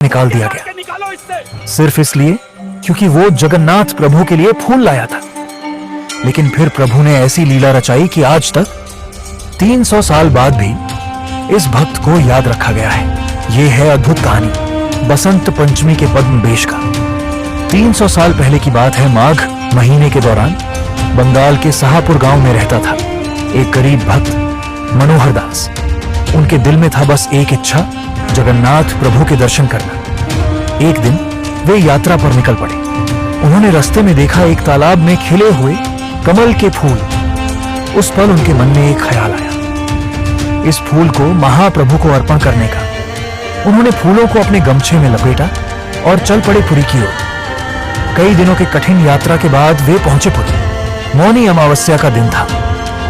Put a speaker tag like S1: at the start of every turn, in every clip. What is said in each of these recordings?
S1: निकाल दिया गया, सिर्फ इसलिए क्योंकि वो जगन्नाथ प्रभु के लिए फूल लाया था। लेकिन फिर प्रभु ने ऐसी लीला रचाई कि आज तक 300 साल बाद भी इस भक्त को याद रखा गया है। ये है अद्भुत कहानी बसंत पंचमी के पद्मवेश का। 300 साल पहले की बात है। माघ महीने के दौरान बंगाल के शाहपुर गांव में रहता था एक गरीब भक्त मनोहर दास। उनके दिल में था बस एक इच्छा, जगन्नाथ प्रभु के दर्शन करना। एक दिन वे यात्रा पर निकल पड़े। उन्होंने रास्ते में देखा एक तालाब में खिले हुए कमल के फूल। उस पल उनके मन में एक ख्याल आया, इस फूल को महाप्रभु को अर्पण करने का। उन्होंने फूलों को अपने गमछे में लपेटा और चल पड़े पुरी की ओर। कई दिनों की कठिन यात्रा के बाद वे पहुंचे पुरी। मौनी अमावस्या का दिन था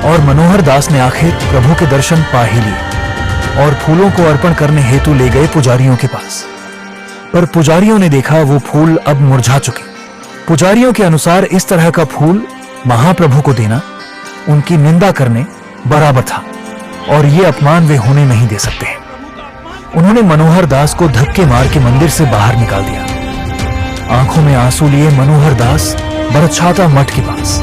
S1: और मनोहर दास ने आखिर प्रभु के दर्शन पा ही लिए और फूलों को अर्पण करने हेतु ले गए पुजारियों के पास। पर पुजारियों ने देखा वो फूल अब मुरझा चुके। पुजारियों के अनुसार इस तरह का फूल महाप्रभु को देना उनकी निंदा करने बराबर था और ये अपमान वे होने नहीं दे सकते। उन्होंने मनोहर दास को धक्के मार के मंदिर से बाहर निकाल दिया। आंखों में आंसू लिए मनोहर दास बरछाता मठ के पास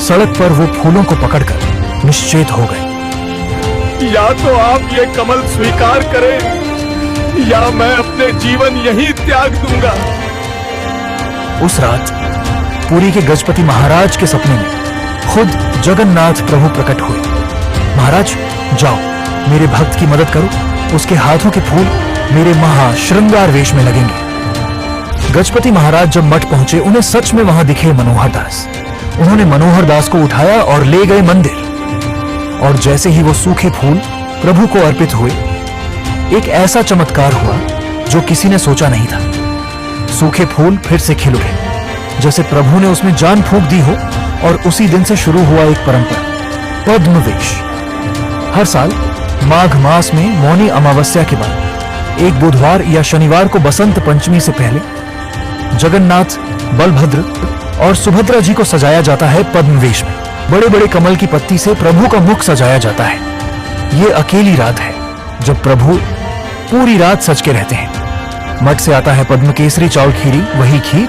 S1: सड़क पर वो फूलों को पकड़कर निश्चेत हो गए।
S2: या तो आप ये कमल स्वीकार करें या मैं अपने जीवन यही त्याग दूंगा।
S1: उस रात पुरी के गजपति महाराज के सपने में खुद जगन्नाथ प्रभु प्रकट हुए। महाराज जाओ, मेरे भक्त की मदद करो, उसके हाथों के फूल मेरे महा श्रृंगार वेश में लगेंगे। गजपति महाराज जब मठ पहुंचे उन्हें सच में वहां दिखे मनोहर दास। उन्होंने मनोहर दास को उठाया और ले गए मंदिर। और जैसे ही वो सूखे फूल प्रभु को अर्पित हुए, एक ऐसा चमत्कार हुआ जो किसी ने सोचा नहीं था। सूखे फूल फिर से खिल उठे, जैसे प्रभु ने उसमें जान फूंक दी हो। और उसी दिन से शुरू हुआ एक परंपरा, पद्मवेश। हर साल माघ मास में मौनी अमावस्या के बाद एक बुधवार या शनिवार को बसंत पंचमी से पहले जगन्नाथ, बलभद्र और सुभद्रा जी को सजाया जाता है पद्मवेश में। बड़े बड़े कमल की पत्ती से प्रभु का मुख सजाया जाता है। ये अकेली रात है जब प्रभु पूरी रात सज के रहते हैं। मठ से आता है पद्म केसरी चावल खीरी, वही खीर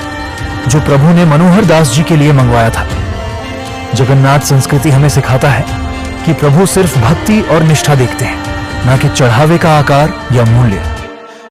S1: जो प्रभु ने मनोहर दास जी के लिए मंगवाया था। जगन्नाथ संस्कृति हमें सिखाता है कि प्रभु सिर्फ भक्ति और निष्ठा देखते हैं, ना कि चढ़ावे का आकार या मूल्य।